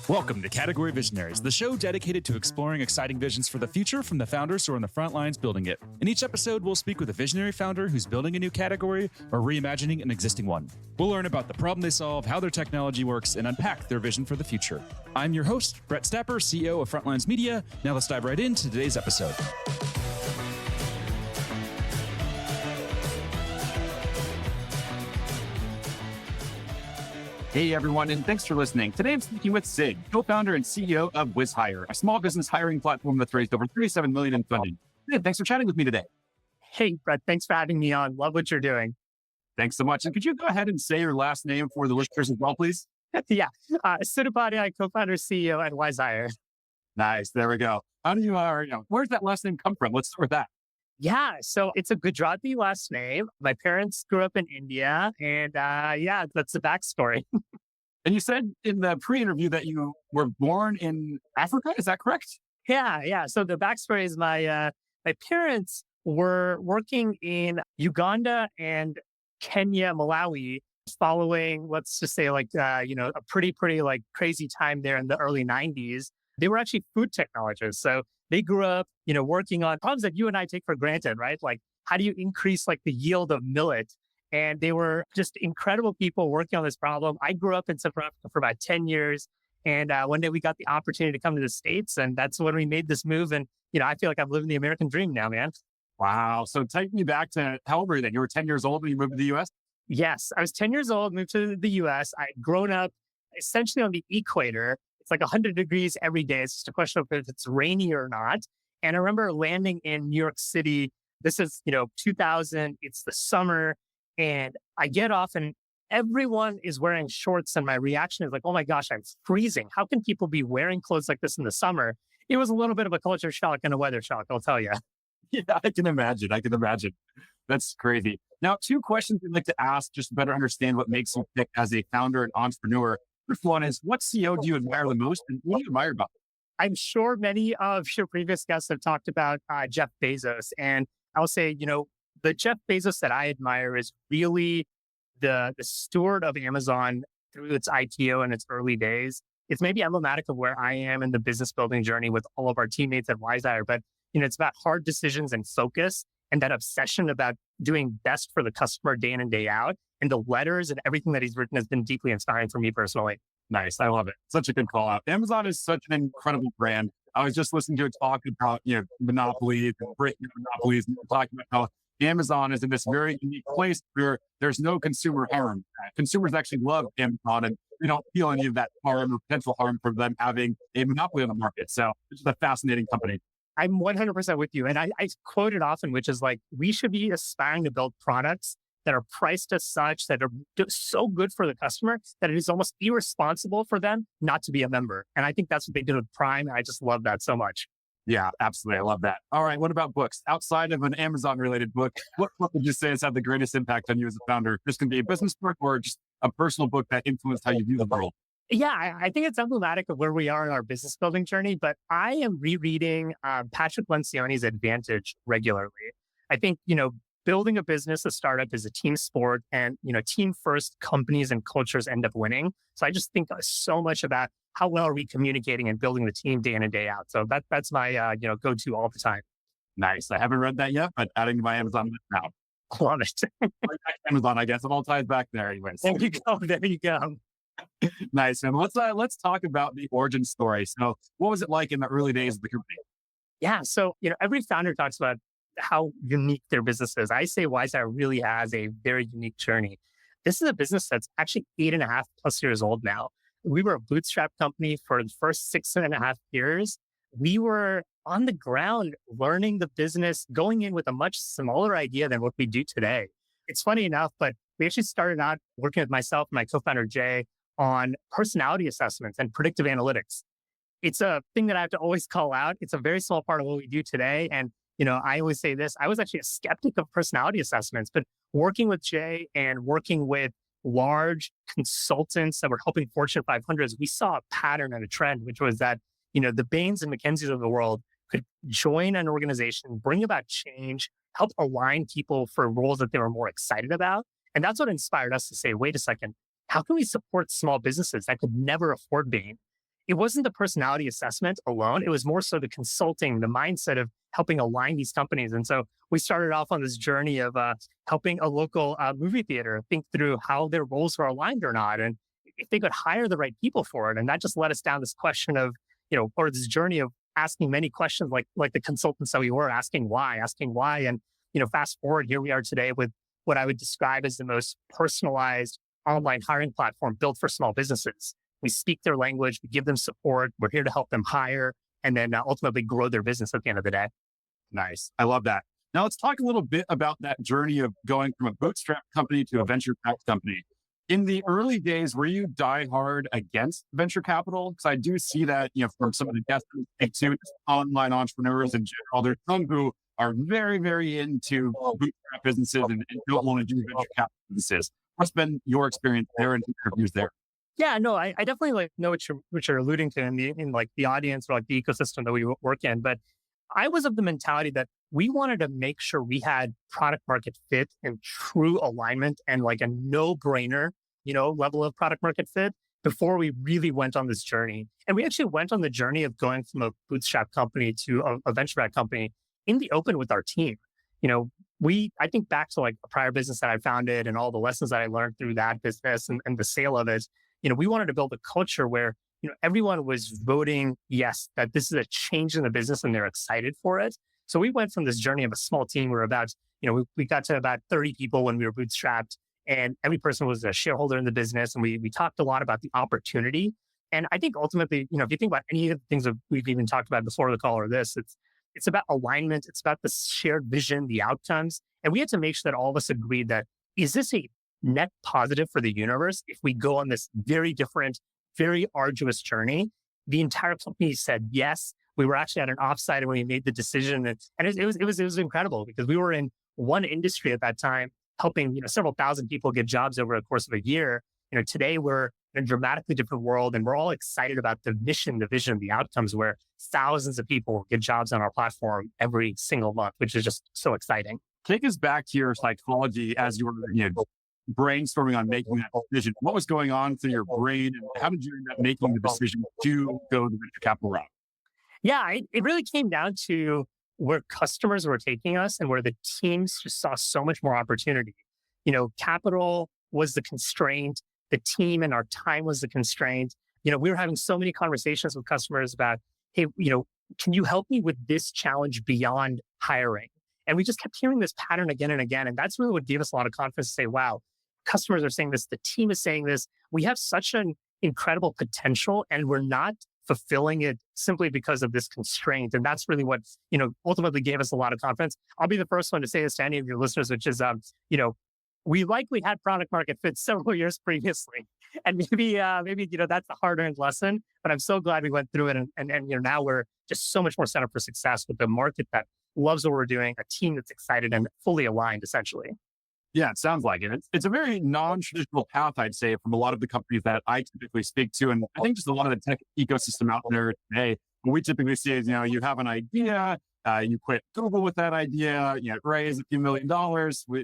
Welcome to Category Visionaries, the show dedicated to exploring exciting visions for the future from the founders who are on the front lines building it. In each episode, we'll speak with a visionary founder who's building a new category or reimagining an existing one. We'll learn about the problem they solve, how their technology works, and unpack their vision for the future. I'm your host, Brett Stapper, CEO of Frontlines Media. Now let's dive right into today's episode. Hey everyone, and thanks for listening. Today I'm speaking with Sid, co-founder and CEO of Wizehire, a small business hiring platform that's raised over $37 million in funding. Sid, thanks for chatting with me today. Hey, Brett, thanks for having me on. Love what you're doing. Thanks so much. And could you go ahead and say your last name for the listeners as well, please? Yeah. Sid Upadhyay, co-founder, CEO at Wizehire. Nice. There we go. How do you, where's that last name come from? Let's start with that. Yeah, so it's a Gujarati last name. My parents grew up in India, and that's the backstory. And you said in the pre-interview that you were born in Africa. Is that correct? Yeah. So the backstory is my parents were working in Uganda and Kenya, Malawi, following, let's just say, a pretty crazy time there in the early 90s. They were actually food technologists. So they grew up, working on problems that you and I take for granted, right? Like, how do you increase the yield of millet? And they were just incredible people working on this problem. I grew up in Central Africa for about 10 years. And one day we got the opportunity to come to the States. And that's when we made this move. And, I feel like I'm living the American dream now, man. Wow. So take me back to how old were you then? You were 10 years old when you moved to the US? Yes. I was 10 years old, moved to the US. I'd grown up essentially on the equator. It's like 100 degrees every day. It's just a question of if it's rainy or not. And I remember landing in New York City. This is, 2000. It's the summer. And I get off and everyone is wearing shorts. And my reaction is like, oh my gosh, I'm freezing. How can people be wearing clothes like this in the summer? It was a little bit of a culture shock and a weather shock, I'll tell you. Yeah, I can imagine. That's crazy. Now, two questions I'd like to ask just to better understand what makes you tick as a founder and entrepreneur. First one is, what CEO do you admire the most and what do you admire about them? I'm sure many of your previous guests have talked about Jeff Bezos. And I'll say, the Jeff Bezos that I admire is really the steward of Amazon through its IPO and its early days. It's maybe emblematic of where I am in the business building journey with all of our teammates at Wizehire. But, it's about hard decisions and focus and that obsession about doing best for the customer day in and day out. And the letters and everything that he's written has been deeply inspiring for me personally. Nice. I love it. Such a good call out. Amazon is such an incredible brand. I was just listening to a talk about, monopolies and breaking monopolies, and talking about how Amazon is in this very unique place where there's no consumer harm. Consumers actually love Amazon and they don't feel any of that harm or potential harm from them having a monopoly on the market. So it's just a fascinating company. I'm 100% with you. And I quote it often, which is like, we should be aspiring to build products that are priced as such, that are so good for the customer that it is almost irresponsible for them not to be a member. And I think that's what they did with Prime. And I just love that so much. Yeah, absolutely. I love that. All right. What about books? Outside of an Amazon related book, what book would you say has had the greatest impact on you as a founder? This can be a business book or just a personal book that influenced how you view the world. Yeah, I think it's emblematic of where we are in our business building journey, but I am rereading Patrick Lencioni's Advantage regularly. I think, building a business, a startup is a team sport and, team first companies and cultures end up winning. So I just think so much about how well are we communicating and building the team day in and day out. So that's my, go-to all the time. Nice. I haven't read that yet, but adding to my Amazon list now. Love it. Amazon, I guess. It all ties back there anyways. There you go. Nice. And let's talk about the origin story. So what was it like in the early days of the company? Yeah. So, every founder talks about how unique their business is. I say Wizehire really has a very unique journey. This is a business that's actually 8.5+ years old now. We were a bootstrap company for the first 6.5 years. We were on the ground learning the business, going in with a much smaller idea than what we do today. It's funny enough, but we actually started out working with myself and my co-founder, Jay, on personality assessments and predictive analytics. It's a thing that I have to always call out. It's a very small part of what we do today. And, I always say this, I was actually a skeptic of personality assessments, but working with Jay and working with large consultants that were helping Fortune 500s, we saw a pattern and a trend, which was that, the Bains and McKinseys of the world could join an organization, bring about change, help align people for roles that they were more excited about. And that's what inspired us to say, wait a second, how can we support small businesses that could never afford Bain? It wasn't the personality assessment alone. It was more so the consulting, the mindset of helping align these companies. And so we started off on this journey of helping a local movie theater think through how their roles were aligned or not, and if they could hire the right people for it. And that just led us down this question of, or this journey of asking many questions, like the consultants that we were asking why. And, fast forward, here we are today with what I would describe as the most personalized online hiring platform built for small businesses. We speak their language, we give them support, we're here to help them hire, and then ultimately grow their business at the end of the day. Nice. I love that. Now let's talk a little bit about that journey of going from a bootstrap company to a venture-backed company. In the early days, were you diehard against venture capital? Because I do see that, from some of the guests to online entrepreneurs in general, there's some who are very, very into bootstrap businesses and don't want to do venture capital businesses. What's been your experience there and your views there? Yeah, no, I definitely know what you're alluding to in the audience or like the ecosystem that we work in. But I was of the mentality that we wanted to make sure we had product market fit and true alignment and like a no-brainer, level of product market fit before we really went on this journey. And we actually went on the journey of going from a bootstrap company to a venture-backed company in the open with our team. I think back to like a prior business that I founded and all the lessons that I learned through that business and the sale of it. We wanted to build a culture where, everyone was voting yes, that this is a change in the business and they're excited for it. So we went from this journey of a small team. We were about, we got to about 30 people when we were bootstrapped, and every person was a shareholder in the business. And we talked a lot about the opportunity. And I think ultimately, if you think about any of the things that we've even talked about before the call or this, it's about alignment. It's about the shared vision, the outcomes. And we had to make sure that all of us agreed that, is this a net positive for the universe if we go on this very different, very arduous journey? The entire company said yes. We were actually at an offsite and we made the decision, and it was incredible because we were in one industry at that time, helping several thousand people get jobs over the course of a year. Today we're in a dramatically different world, and we're all excited about the mission, the vision, the outcomes, where thousands of people get jobs on our platform every single month, which is just so exciting. Take us back to your psychology as you were brainstorming on making that decision. What was going on through your brain, and how did you end up making the decision to go the venture capital route? Yeah, it really came down to where customers were taking us and where the teams just saw so much more opportunity. Capital was the constraint, the team and our time was the constraint. We were having so many conversations with customers about, hey, can you help me with this challenge beyond hiring? And we just kept hearing this pattern again and again. And that's really what gave us a lot of confidence to say, wow, customers are saying this, the team is saying this. We have such an incredible potential and we're not fulfilling it simply because of this constraint. And that's really what, ultimately gave us a lot of confidence. I'll be the first one to say this to any of your listeners, which is, we likely had product market fit several years previously. And maybe, that's a hard-earned lesson, but I'm so glad we went through it. And now we're just so much more set up for success with the market that loves what we're doing, a team that's excited and fully aligned, essentially. Yeah, it sounds like it. It's a very non-traditional path, I'd say, from a lot of the companies that I typically speak to. And I think just a lot of the tech ecosystem out there today, what we typically see is, you have an idea, you quit Google with that idea, raise a few $1 million,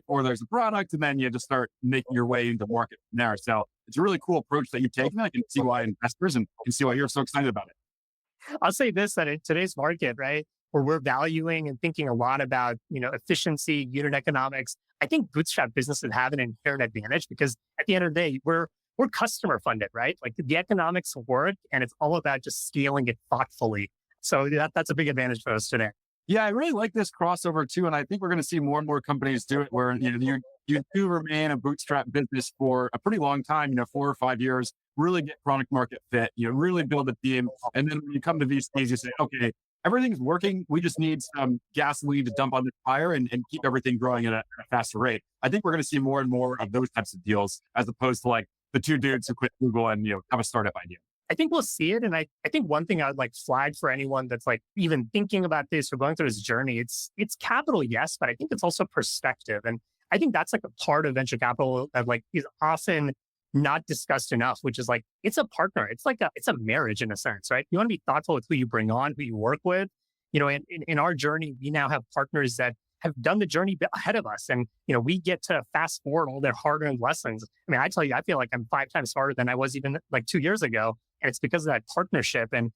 or there's a product, and then you just start making your way into market from there. So it's a really cool approach that you've taken. I can see why investors and can see why you're so excited about it. I'll say this, that in today's market, right, where we're valuing and thinking a lot about, efficiency, unit economics, I think bootstrap businesses have an inherent advantage because at the end of the day, we're customer funded, right? Like the economics work and it's all about just scaling it thoughtfully. So that's a big advantage for us today. Yeah, I really like this crossover too. And I think we're going to see more and more companies do it where, you do remain a bootstrap business for a pretty long time, 4 or 5 years, really get product market fit, really build a team. And then when you come to VCs, you say, okay, everything's working. We just need some gasoline to dump on the fire and keep everything growing at a faster rate. I think we're going to see more and more of those types of deals as opposed to like the two dudes who quit Google and, have a startup idea. I think we'll see it. And I think one thing I would like flag for anyone that's like even thinking about this or going through this journey, it's capital, yes, but I think it's also perspective. And I think that's like a part of venture capital that like is often not discussed enough, which is like, it's a partner. It's like it's a marriage in a sense, right? You want to be thoughtful with who you bring on, who you work with. In our journey, we now have partners that have done the journey ahead of us. And, we get to fast forward all their hard-earned lessons. I mean, I tell you, I feel like I'm 5 times smarter than I was even like 2 years ago. And it's because of that partnership and,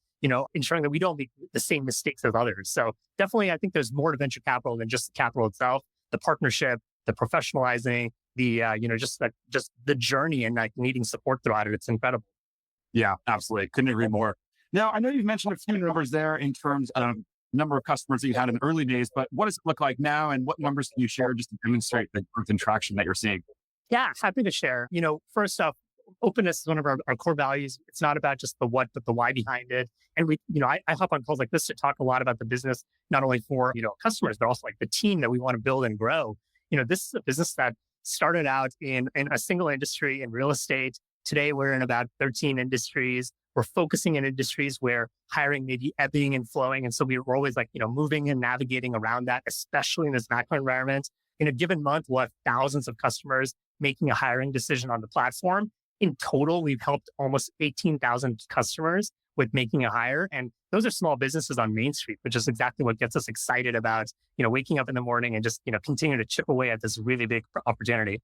ensuring that we don't make the same mistakes as others. So definitely, I think there's more to venture capital than just the capital itself, the partnership, the professionalizing, the, just the journey and like needing support throughout it. It's incredible. Yeah, absolutely. Couldn't agree more. Now, I know you've mentioned a few numbers there in terms of number of customers that you had in the early days, but what does it look like now? And what numbers can you share just to demonstrate the growth and traction that you're seeing? Yeah, happy to share. First off, openness is one of our core values. It's not about just the what, but the why behind it. And I hop on calls like this to talk a lot about the business, not only for, customers, but also like the team that we want to build and grow. This is a business that started out in a single industry in real estate. Today, we're in about 13 industries. We're focusing in industries where hiring may be ebbing and flowing. And so we're always like, moving and navigating around that, especially in this macro environment. In a given month, we'll have thousands of customers making a hiring decision on the platform. In total, we've helped almost 18,000 customers with making a hire. And those are small businesses on Main Street, which is exactly what gets us excited about, waking up in the morning and just, continue to chip away at this really big opportunity.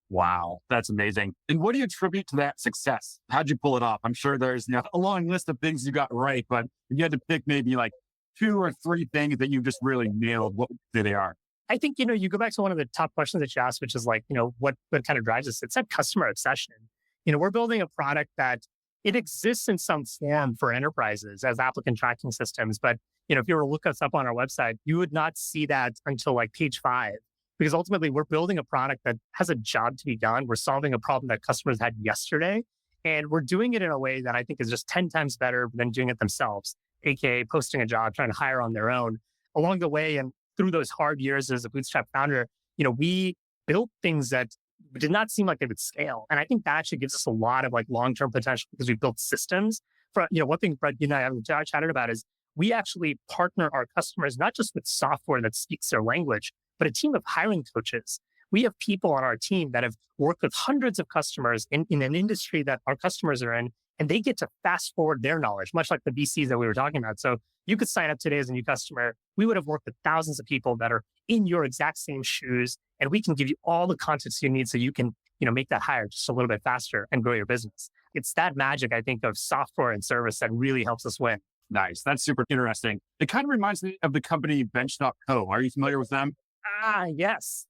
Wow, that's amazing. And what do you attribute to that success? How'd you pull it off? I'm sure there's a long list of things you got right, but if you had to pick maybe like 2 or 3 things that you just really nailed, what would you say they are? I think, you go back to one of the top questions that you asked, which is like, what kind of drives us? It's that customer obsession. We're building a product that it exists in some form for enterprises as applicant tracking systems. But, if you were to look us up on our website, you would not see that until like page 5, because ultimately we're building a product that has a job to be done. We're solving a problem that customers had yesterday. And we're doing it in a way that I think is just 10 times better than doing it themselves, AKA posting a job, trying to hire on their own. Along the way and through those hard years as a Bootstrap founder, we built things that did not seem like they would scale. And I think that actually gives us a lot of like long-term potential because we built systems. For, one thing Brett and I chatted about is we actually partner our customers, not just with software that speaks their language, but a team of hiring coaches. We have people on our team that have worked with hundreds of customers in an industry that our customers are in, and they get to fast forward their knowledge, much like the VCs that we were talking about. So you could sign up today as a new customer. We would have worked with thousands of people that are in your exact same shoes, and we can give you all the context you need so you can, make that hire just a little bit faster and grow your business. It's that magic, I think, of software and service that really helps us win. Nice. That's super interesting. It kind of reminds me of the company Bench.co. Are you familiar with them? Yes.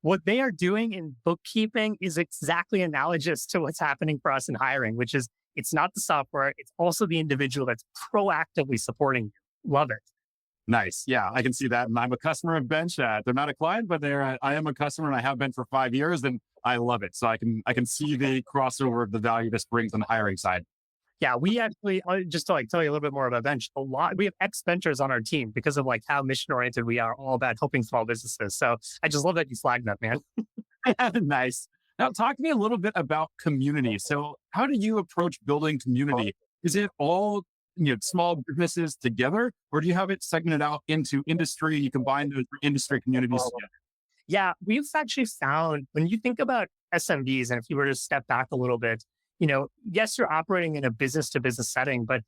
What they are doing in bookkeeping is exactly analogous to what's happening for us in hiring, which is it's not the software. It's also the individual that's proactively supporting you. Love it. Nice. Yeah, I can see that. And I'm a customer of Bench. They're not a client, but I am a customer and I have been for 5 years and I love it. So I can see the crossover of the value this brings on the hiring side. Yeah, we actually, just to like tell you a little bit more about Bench, we have ex-benchers on our team because of like how mission-oriented we are, all about helping small businesses. So I just love that you flagged that, man. Nice. Now, talk to me a little bit about community. So how do you approach building community? Is it all small businesses together, or do you have it segmented out into industry? You combine those industry communities together? Yeah, we've actually found when you think about SMBs, and if you were to step back a little bit, yes, you're operating in a business to business setting, but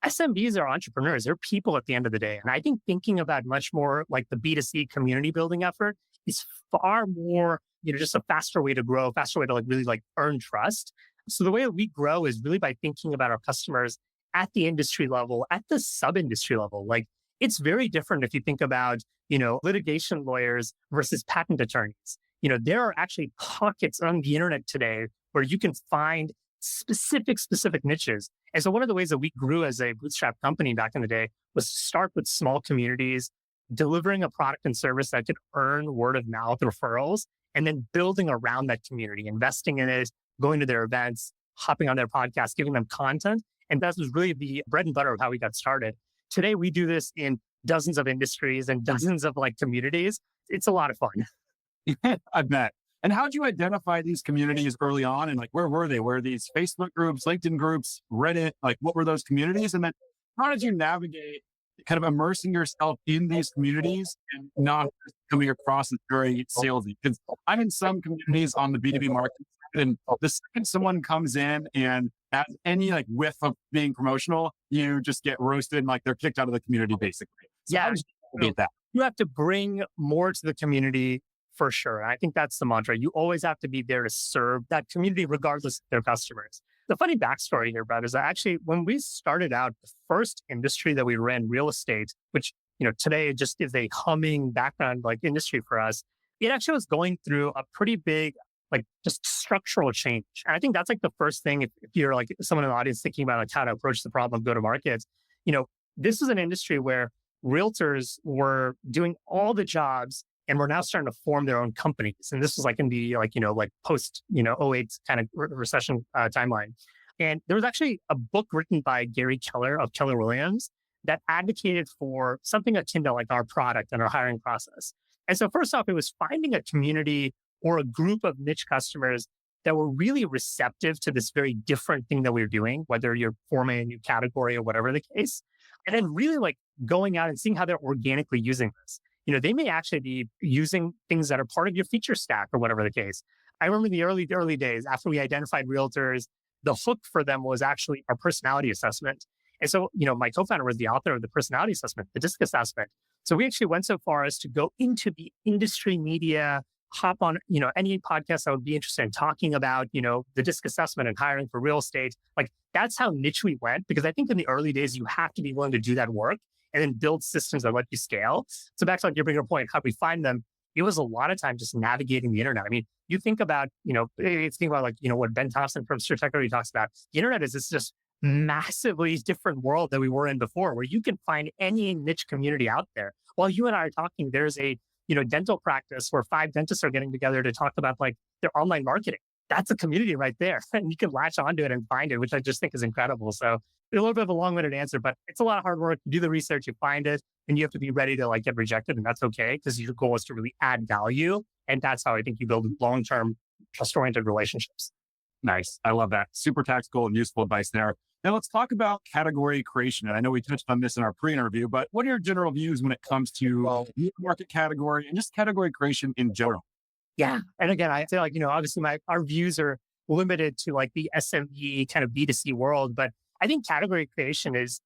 SMBs are entrepreneurs. They're people at the end of the day. And I think thinking about much more like the B2C community building effort is far more, just a faster way to grow, faster way to like really like earn trust. So the way that we grow is really by thinking about our customers at the industry level, at the sub-industry level. Like it's very different if you think about, litigation lawyers versus patent attorneys. There are actually pockets on the internet today where you can find specific niches. And so one of the ways that we grew as a bootstrap company back in the day was to start with small communities, delivering a product and service that could earn word of mouth referrals, and then building around that community, investing in it, going to their events, hopping on their podcasts, giving them content. And that was really the bread and butter of how we got started. Today, we do this in dozens of industries and dozens of like communities. It's a lot of fun. I bet. And how did you identify these communities early on? And like, where were they? Were these Facebook groups, LinkedIn groups, Reddit? Like, what were those communities? And then how did you navigate kind of immersing yourself in these communities and not just coming across as very salesy? Because I'm in some communities on the B2B market, and the second someone comes in and has any like whiff of being promotional, you just get roasted and like they're kicked out of the community basically. So how did you navigate that? you have to bring more to the community for sure. And I think that's the mantra. You always have to be there to serve that community, regardless of their customers. The funny backstory here, Brad, is that actually when we started out, the first industry that we ran, real estate, which today just is a humming background like industry for us, it actually was going through a pretty big just structural change. And I think that's like the first thing if you're like someone in the audience thinking about like how to approach the problem of go to market. This is an industry where realtors were doing all the jobs and we're now starting to form their own companies. And this was like in the post '08 kind of recession timeline. And there was actually a book written by Gary Keller of Keller Williams that advocated for something akin to like our product and our hiring process. And so first off, it was finding a community or a group of niche customers that were really receptive to this very different thing that we were doing, whether you're forming a new category or whatever the case. And then really like going out and seeing how they're organically using this. They may actually be using things that are part of your feature stack or whatever the case. I remember the early days after we identified realtors, the hook for them was actually our personality assessment. And so, my co-founder was the author of the personality assessment, the DISC assessment. So we actually went so far as to go into the industry media, hop on, any podcast that would be interested in talking about, the DISC assessment and hiring for real estate. Like that's how niche we went, because I think in the early days, you have to be willing to do that work and then build systems that let you scale. So back to like your bigger point, how do we find them? It was a lot of time just navigating the internet. I mean, you think about, what Ben Thompson from Category talks about. The internet is this just massively different world that we were in before, where you can find any niche community out there. While you and I are talking, there's a dental practice where 5 dentists are getting together to talk about like their online marketing. That's a community right there. And you can latch onto it and find it, which I just think is incredible. So a little bit of a long-winded answer, but it's a lot of hard work. You do the research, you find it, and you have to be ready to like get rejected. And that's okay, because your goal is to really add value. And that's how I think you build long-term trust-oriented relationships. Nice. I love that. Super tactical and useful advice there. Now let's talk about category creation. And I know we touched on this in our pre-interview, but what are your general views when it comes to market category and just category creation in general? Yeah. And again, I feel like, obviously our views are limited to like the SMB kind of B2C world, but I think category creation is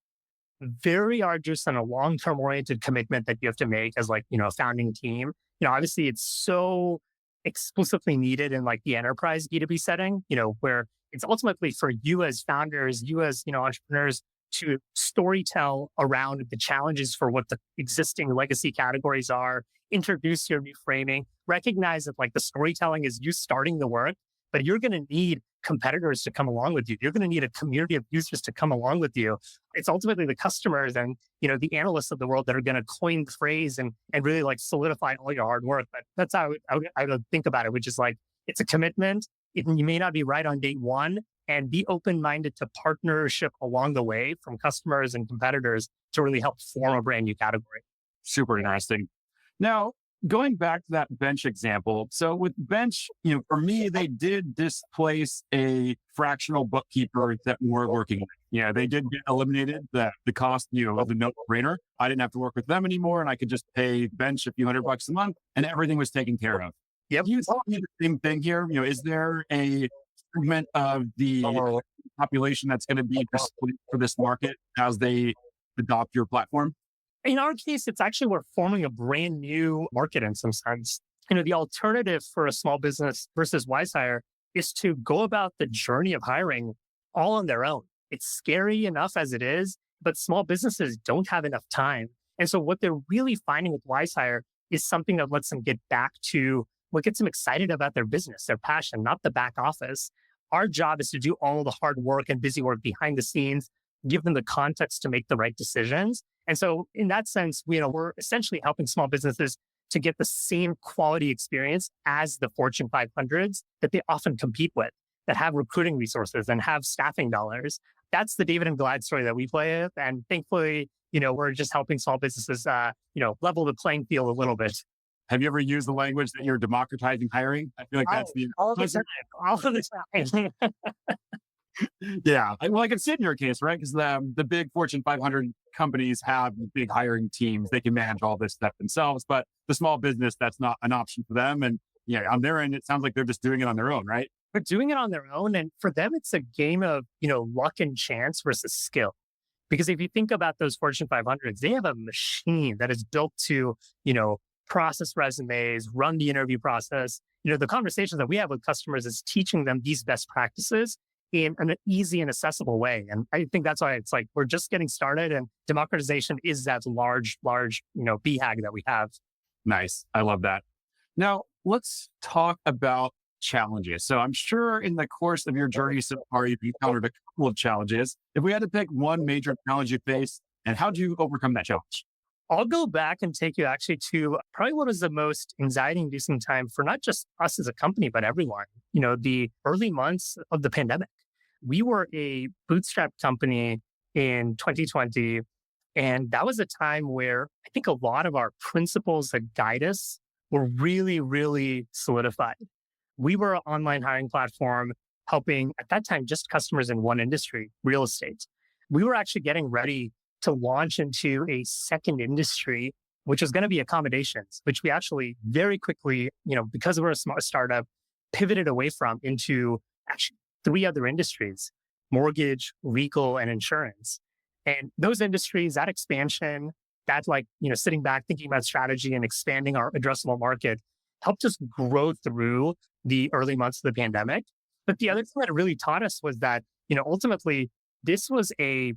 very arduous and a long-term oriented commitment that you have to make as like, a founding team. Obviously it's so explicitly needed in like the enterprise B2B setting, where it's ultimately for you as founders, you as, entrepreneurs to storytell around the challenges for what the existing legacy categories are, introduce your new framing, recognize that like the storytelling is you starting the work, but you're going to need competitors to come along with you. You're going to need a community of users to come along with you. It's ultimately the customers and, the analysts of the world that are going to coin the phrase and really like solidify all your hard work. But that's how I would think about it, which is like, it's a commitment. You may not be right on day one, and be open-minded to partnership along the way from customers and competitors to really help form a brand new category. Super interesting. Now, going back to that bench example. So with bench, for me, they did displace a fractional bookkeeper that we were working with. Yeah, they did get eliminated. The cost, of the no-brainer. I didn't have to work with them anymore, and I could just pay bench a few $100 a month, and everything was taken care of. Yep. You tell me the same thing here. Is there a segment of the population that's going to be displaced for this market as they adopt your platform? In our case, it's actually we're forming a brand new market in some sense. The alternative for a small business versus Wizehire is to go about the journey of hiring all on their own. It's scary enough as it is, but small businesses don't have enough time. And so what they're really finding with Wizehire is something that lets them get back to what gets them excited about their business, their passion, not the back office. Our job is to do all the hard work and busy work behind the scenes, give them the context to make the right decisions. And so in that sense, we're essentially helping small businesses to get the same quality experience as the Fortune 500s that they often compete with, that have recruiting resources and have staffing dollars. That's the David and Goliath story that we play with. And thankfully, we're just helping small businesses, level the playing field a little bit. Have you ever used the language that you're democratizing hiring? I feel like that's all the time. Yeah. Well, I can see it in your case, right? Because the big Fortune 500 companies have big hiring teams. They can manage all this stuff themselves, but the small business, that's not an option for them. And on their end, it sounds like they're just doing it on their own, right? They're doing it on their own. And for them, it's a game of, luck and chance versus skill. Because if you think about those Fortune 500s, they have a machine that is built to, process resumes, run the interview process. The conversations that we have with customers is teaching them these best practices in an easy and accessible way. And I think that's why it's like, we're just getting started, and democratization is that large, BHAG that we have. Nice. I love that. Now, let's talk about challenges. So I'm sure in the course of your journey so far, you've encountered a couple of challenges. If we had to pick one major challenge you faced, and how do you overcome that challenge? I'll go back and take you actually to probably what was the most anxiety-inducing time for not just us as a company, but everyone. The early months of the pandemic. We were a bootstrap company in 2020, and that was a time where I think a lot of our principles that guide us were really, really solidified. We were an online hiring platform helping, at that time, just customers in one industry, real estate. We were actually getting ready to launch into a second industry, which was going to be accommodations, which we actually very quickly, because we're a small startup, pivoted away from into actually 3 other industries: mortgage, legal, and insurance. And those industries, that expansion, that sitting back, thinking about strategy and expanding our addressable market helped us grow through the early months of the pandemic. But the other thing that it really taught us was that, ultimately, this was a,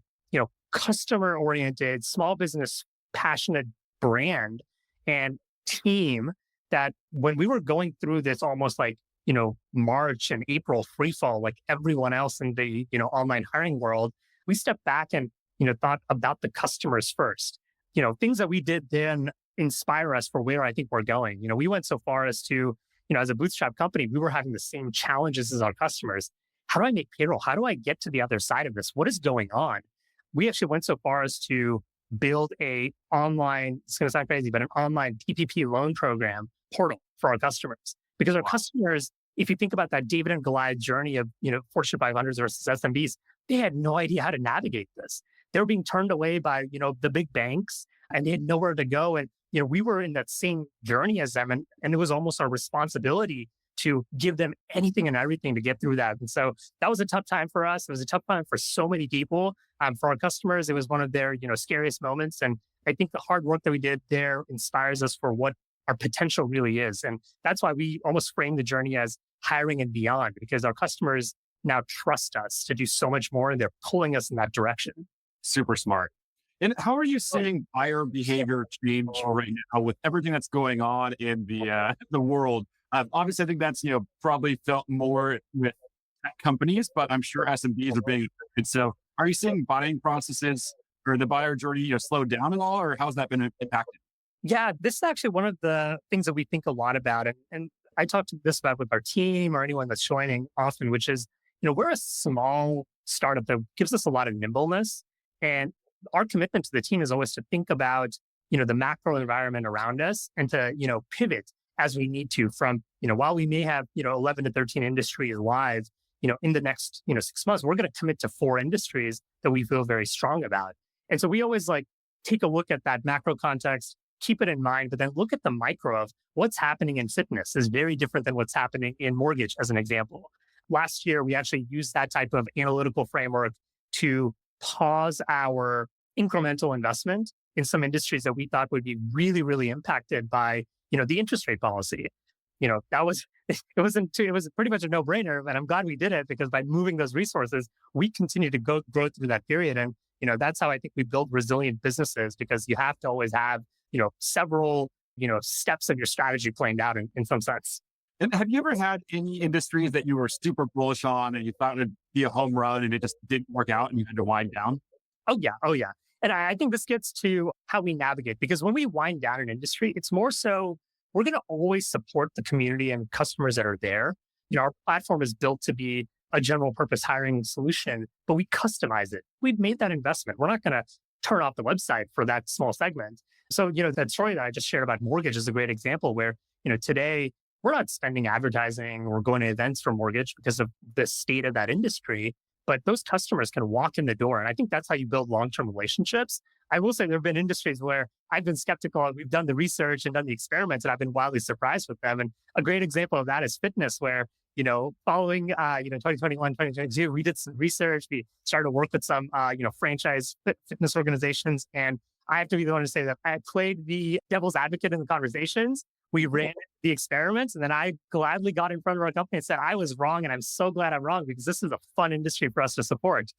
customer-oriented, small business, passionate brand and team that when we were going through this almost like, March and April free fall, like everyone else in the, online hiring world, we stepped back and, thought about the customers first. Things that we did then inspire us for where I think we're going. We went so far as to, as a bootstrap company, we were having the same challenges as our customers. How do I make payroll? How do I get to the other side of this? What is going on? We actually went so far as to build a online, it's going to sound crazy, but an online PPP loan program portal for our customers. Because our customers, if you think about that David and Goliath journey of, Fortune 500s versus SMBs, they had no idea how to navigate this. They were being turned away by, the big banks, and they had nowhere to go. And, we were in that same journey as them. And it was almost our responsibility to give them anything and everything to get through that. And so that was a tough time for us. It was a tough time for so many people. For our customers, it was one of their, scariest moments. And I think the hard work that we did there inspires us for what our potential really is. And that's why we almost frame the journey as hiring and beyond, because our customers now trust us to do so much more, and they're pulling us in that direction. Super smart. And how are you seeing buyer behavior change right now with everything that's going on in the world? Obviously, I think that's, probably felt more with tech companies, but I'm sure SMBs are being affected. So are you seeing buying processes or the buyer journey, slow down at all, or how's that been impacted? Yeah, this is actually one of the things that we think a lot about. And I talk to this about with our team or anyone that's joining often, which is, we're a small startup that gives us a lot of nimbleness. And our commitment to the team is always to think about, the macro environment around us and to, pivot as we need to from, while we may have, 11 to 13 industries live, in the next, 6 months, we're going to commit to 4 industries that we feel very strong about. And so we always take a look at that macro context, keep it in mind, but then look at the micro of what's happening in fitness is very different than what's happening in mortgage, as an example. Last year, we actually used that type of analytical framework to pause our incremental investment in some industries that we thought would be really, really impacted by, the interest rate policy. That was, it was pretty much a no-brainer, and I'm glad we did it, because by moving those resources, we continue to grow through that period. And, that's how I think we build resilient businesses, because you have to always have, several, steps of your strategy planned out in some sense. And have you ever had any industries that you were super bullish on and you thought it'd be a home run and it just didn't work out and you had to wind down? Oh, yeah. And I think this gets to how we navigate, because when we wind down an industry, it's more so we're going to always support the community and customers that are there. Our platform is built to be a general purpose hiring solution, but we customize it. We've made that investment. We're not going to turn off the website for that small segment. So, that story that I just shared about mortgage is a great example where, today we're not spending advertising or going to events for mortgage because of the state of that industry, but those customers can walk in the door. And I think that's how you build long-term relationships. I will say there have been industries where I've been skeptical. We've done the research and done the experiments, and I've been wildly surprised with them. And a great example of that is fitness, where, following, 2021, 2022, we did some research. We started to work with some, franchise fitness organizations. And I have to be the one to say that I played the devil's advocate in the conversations. We ran the experiments, and then I gladly got in front of our company and said, I was wrong. And I'm so glad I'm wrong because this is a fun industry for us to support.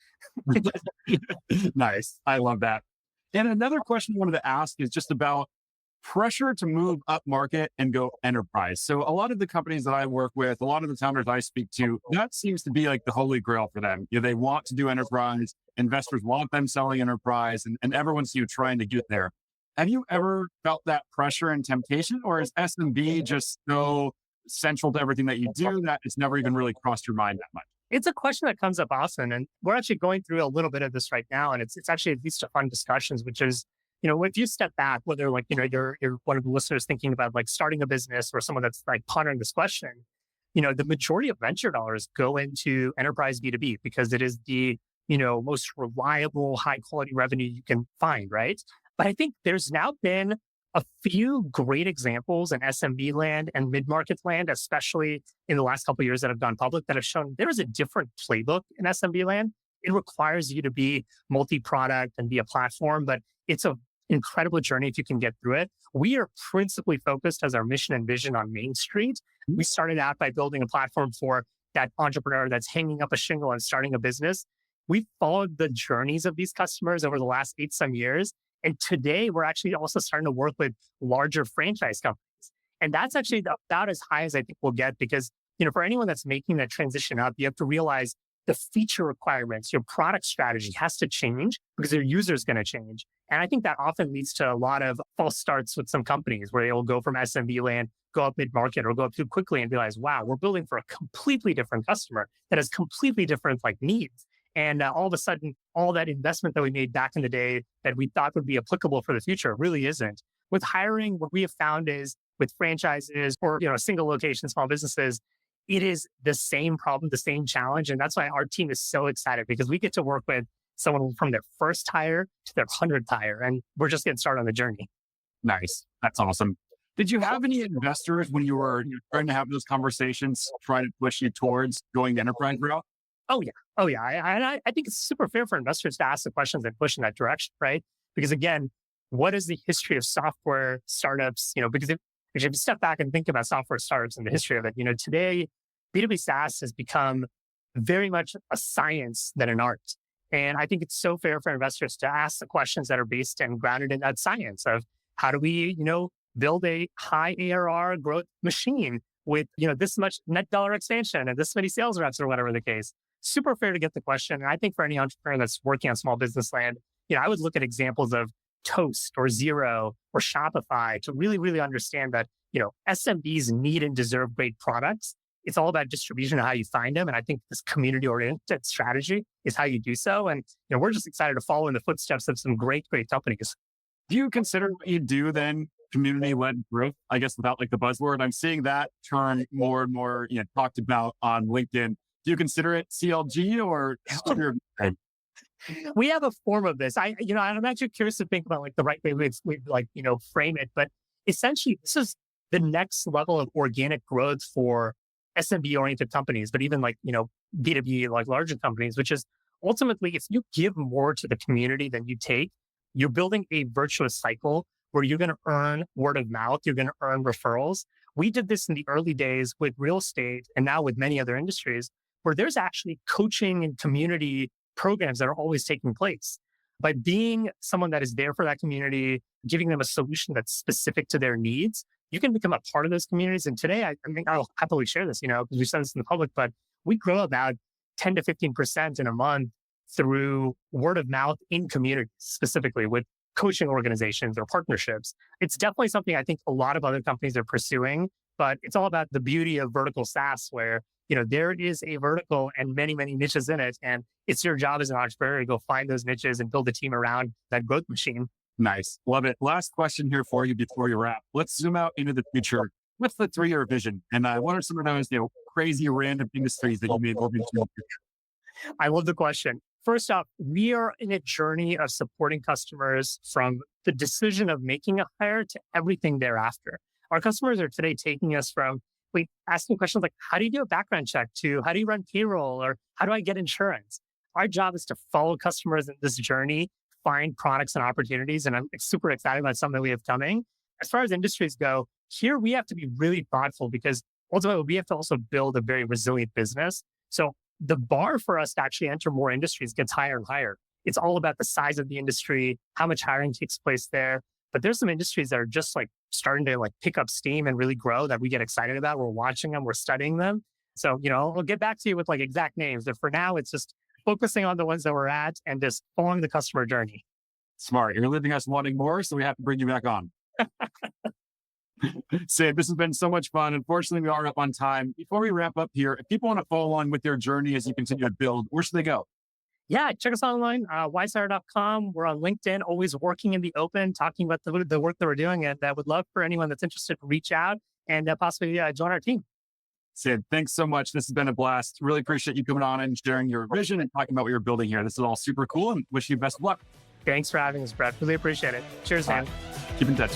Nice. I love that. And another question I wanted to ask is just about pressure to move up market and go enterprise. So a lot of the companies that I work with, a lot of the founders I speak to, that seems to be like the holy grail for them. They want to do enterprise. Investors want them selling enterprise, and everyone's trying to get there. Have you ever felt that pressure and temptation, or is SMB just so central to everything that you do that it's never even really crossed your mind that much? It's a question that comes up often, and we're actually going through a little bit of this right now. And it's actually at least a fun discussions, which is, if you step back, whether you're one of the listeners thinking about like starting a business or someone that's like pondering this question, the majority of venture dollars go into enterprise B2B because it is the, most reliable, high quality revenue you can find, right? But I think there's now been a few great examples in SMB land and mid-market land, especially in the last couple of years that have gone public, that have shown there is a different playbook in SMB land. It requires you to be multi-product and be a platform, but it's an incredible journey if you can get through it. We are principally focused as our mission and vision on Main Street. We started out by building a platform for that entrepreneur that's hanging up a shingle and starting a business. We've followed the journeys of these customers over the last 8-some years. And today we're actually also starting to work with larger franchise companies. And that's actually about as high as I think we'll get because, for anyone that's making that transition up, you have to realize the feature requirements, your product strategy has to change because your user is going to change. And I think that often leads to a lot of false starts with some companies where they will go from SMB land, go up mid-market or go up too quickly and realize, wow, we're building for a completely different customer that has completely different needs. And all of a sudden, all that investment that we made back in the day that we thought would be applicable for the future really isn't. With hiring, what we have found is with franchises or single location small businesses, it is the same problem, the same challenge. And that's why our team is so excited because we get to work with someone from their first hire to their 100th hire. And we're just getting started on the journey. Nice. That's awesome. Did you have any investors when you were trying to have those conversations, trying to push you towards going the enterprise route? Oh, yeah. I think it's super fair for investors to ask the questions and push in that direction, right? Because again, what is the history of software startups? Because if you step back and think about software startups and the history of it, today, B2B SaaS has become very much a science than an art. And I think it's so fair for investors to ask the questions that are based and grounded in that science of how do we, build a high ARR growth machine with, this much net dollar expansion and this many sales reps or whatever the case. Super fair to get the question. And I think for any entrepreneur that's working on small business land, I would look at examples of Toast or Xero or Shopify to really, really understand that, SMBs need and deserve great products. It's all about distribution and how you find them. And I think this community-oriented strategy is how you do so. And, we're just excited to follow in the footsteps of some great, great companies. Do you consider what you do then community-led growth? I guess without the buzzword, I'm seeing that term more and more, talked about on LinkedIn. Do you consider it CLG or? We have a form of this. I'm actually curious to think about the right way we frame it. But essentially, this is the next level of organic growth for SMB-oriented companies, but even B2B, larger companies, which is ultimately, if you give more to the community than you take, you're building a virtuous cycle where you're going to earn word of mouth, you're going to earn referrals. We did this in the early days with real estate and now with many other industries where there's actually coaching and community programs that are always taking place. By being someone that is there for that community, giving them a solution that's specific to their needs, you can become a part of those communities. And today, I think I'll happily share this, because we said this in the public, but we grow about 10 to 15% in a month through word of mouth in communities, specifically with coaching organizations or partnerships. It's definitely something I think a lot of other companies are pursuing, but it's all about the beauty of vertical SaaS where, there is a vertical and many, many niches in it. And it's your job as an entrepreneur to go find those niches and build a team around that growth machine. Nice. Love it. Last question here for you before you wrap. Let's zoom out into the future. What's the 3-year vision? And what are some of those, crazy random industries that you may move into? I love the question. First off, we are in a journey of supporting customers from the decision of making a hire to everything thereafter. Our customers are today taking us from we ask them questions like, how do you do a background check, to how do you run payroll, or how do I get insurance? Our job is to follow customers in this journey, find products and opportunities. And I'm super excited about something we have coming. As far as industries go, here we have to be really thoughtful because ultimately we have to also build a very resilient business. So the bar for us to actually enter more industries gets higher and higher. It's all about the size of the industry, how much hiring takes place there. But there's some industries that are just like starting to like pick up steam and really grow that we get excited about. We're watching them, we're studying them. So, I'll get back to you with like exact names. But for now, it's just focusing on the ones that we're at and just following the customer journey. Smart. You're leaving us wanting more, so we have to bring you back on. Sid, this has been so much fun. Unfortunately, we are up on time. Before we wrap up here, if people want to follow along with their journey as you continue to build, where should they go? Yeah, check us out online, wizehire.com. We're on LinkedIn, always working in the open, talking about the work that we're doing. And I would love for anyone that's interested to reach out and possibly join our team. Sid, thanks so much. This has been a blast. Really appreciate you coming on and sharing your vision and talking about what you're building here. This is all super cool and wish you best of luck. Thanks for having us, Brett. Really appreciate it. Cheers, man. Keep in touch.